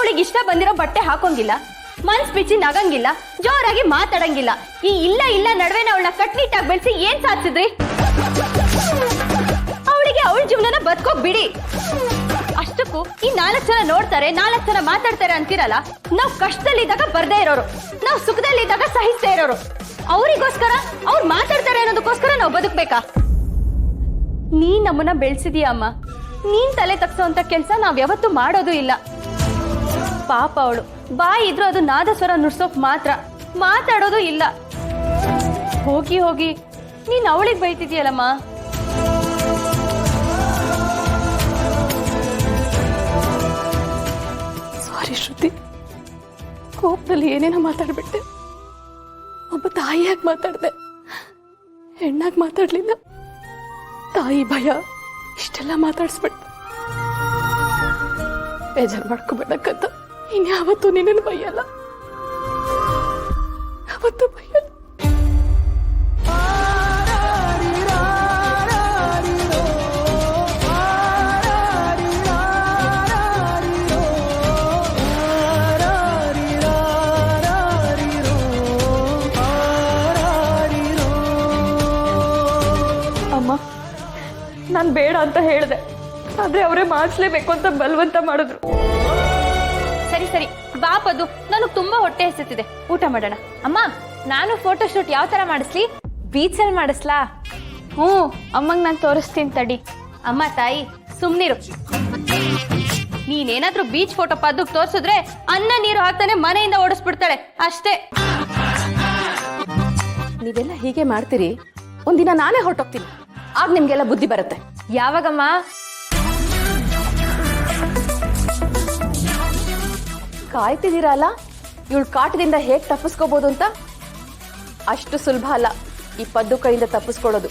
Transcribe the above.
ಅವಳಿಗೆ ಇಷ್ಟ ಬಂದಿರೋ ಬಟ್ಟೆ ಹಾಕೋಂಗಿಲ್ಲ, ಮನ್ಸ್ ಬಿಚ್ಚಿ ನಗಂಗಿಲ್ಲ, ಜೋರಾಗಿ ಮಾತಾಡಂಗಿಲ್ಲ. ಈ ಇಲ್ಲ ಇಲ್ಲ ನಡುವೆ ಅವಳನ್ನ ಕಟ್ನಿಟ್ಟಾಗಿ ಬೆಳೆಸಿ ಏನ್ ಸಾಧಿಸಿದ್ರಿ? ಅವಳಿಗೆ ಅವಳ ಜೀವನನ ಬದುಕೋಕ್ ಬಿಡಿ. ಅಷ್ಟಕ್ಕೂ ಈ 4 ಜನ ನೋಡ್ತಾರೆ, 4 ಜನ ಮಾತಾಡ್ತಾರೆ ಅಂತೀರಲ್ಲ, ನಾವ್ ಕಷ್ಟದಲ್ಲಿದ್ದಾಗ ಬರ್ದೇ ಇರೋರು, ನಾವ್ ಸುಖದಲ್ಲಿದ್ದಾಗ ಸಹಿಸದೇ ಇರೋರು. ಅವರಿಗೋಸ್ಕರ ಅವ್ರು ಮಾತಾಡ್ತಾರೆ ಅನ್ನೋದಕ್ಕೋಸ್ಕರ ನಾವು ಬದುಕ್ಬೇಕಾ? ನೀನ್ ನಮ್ಮನ್ನ ಬೆಳೆಸಿದೀಯ ಅಮ್ಮ, ನೀನ್ ತಲೆ ತಗ್ಸೋಂತ ಕೆಲ್ಸ ನಾವ್ ಯಾವತ್ತೂ ಮಾಡೋದು ಇಲ್ಲ. ಪಾಪ ಅವಳು ಬಾಯಿ ಇದ್ರು ಅದು ನಾದಸ್ವರ ನುಡ್ಸೋಕ್ ಮಾತ್ರ, ಮಾತಾಡೋದು ಇಲ್ಲ. ಹೋಗಿ ಹೋಗಿ ನೀನ್ ಅವಳಿಗೆ ಬೈತಿದ್ಯಲ್ಲಮ್ಮ. ಸಾರಿ ಶ್ರುತಿ, ಕೋಪದಲ್ಲಿ ಏನೇನೋ ಮಾತಾಡ್ಬಿಟ್ಟೆ. ಒಬ್ಬ ತಾಯಿಯಾಗಿ ಮಾತಾಡ್ದೆ, ಹೆಣ್ಣಾಗಿ ಮಾತಾಡ್ಲಿಲ್ಲ. ತಾಯಿ ಭಯ ಇಷ್ಟೆಲ್ಲ ಮಾತಾಡ್ಸ್ಬಿಟ್ಟೆ. ಬೇಜಾರು ಮಾಡ್ಕೋಬೇಡಕ್ಕಂತ ಇನ್ಯಾವತ್ತೂ ನಿನ್ನನ್ನು ಬೈಯಲ್ಲ, ಯಾವತ್ತೂ ಬೈಯಲ್ಲ. ಅಮ್ಮ, ನಾನ್ ಬೇಡ ಅಂತ ಹೇಳ್ದೆ, ಆದ್ರೆ ಅವರೇ ಮಾಡಿಸ್ಲೇಬೇಕು ಅಂತ ಬಲವಂತ ಮಾಡಿದ್ರು. ಸರಿ ಸರಿ ಬಾಪದು, ನನಗ್ ತುಂಬಾ ಹೊಟ್ಟೆ ಹಸಿತಿದೆ, ಊಟ ಮಾಡೋಣ. ಅಮ್ಮ, ನಾನು ಫೋಟೋ ಶೂಟ್ ಯಾವ ತರ ಮಾಡಿಸ್ಲಿ? ಬೀಚಲ್ಲಿ ಮಾಡಿಸ್ಲಾ? ಅಮ್ಮಂಗ್ ನಾನು ತೋರಿಸ್ತೀನಿ ತಡಿ. ಅಮ್ಮ ತಾಯಿ ಸುಮ್ನಿರು. ನೀನೇನಾದ್ರೂ ಬೀಚ್ ಫೋಟೋ ಪದ್ದಕ್ ತೋರ್ಸಿದ್ರೆ ಅನ್ನ ನೀರು ಹಾಕ್ತಾನೆ ಮನೆಯಿಂದ ಓಡಿಸ್ಬಿಡ್ತಾಳೆ ಅಷ್ಟೇ. ನೀವೆಲ್ಲ ಹೀಗೆ ಮಾಡ್ತೀರಿ, ಒಂದಿನ ನಾನೇ ಹೊರಟೋಗ್ತೀನಿ, ಆಗ ನಿಮ್ಗೆಲ್ಲ ಬುದ್ಧಿ ಬರುತ್ತೆ. ಯಾವಾಗಮ್ಮ? ಕಾಯ್ತಿದ್ದೀರಲ್ಲ ಇವಳು ಕಾಟದಿಂದ ಹೇಗೆ ತಪ್ಪಿಸ್ಕೋಬಹುದು ಅಂತ. ಅಷ್ಟು ಸುಲಭ ಅಲ್ಲ ಈ ಪದ್ದು ಕೈಯಿಂದ ತಪ್ಪಿಸ್ಕೊಳ್ಳೋದು.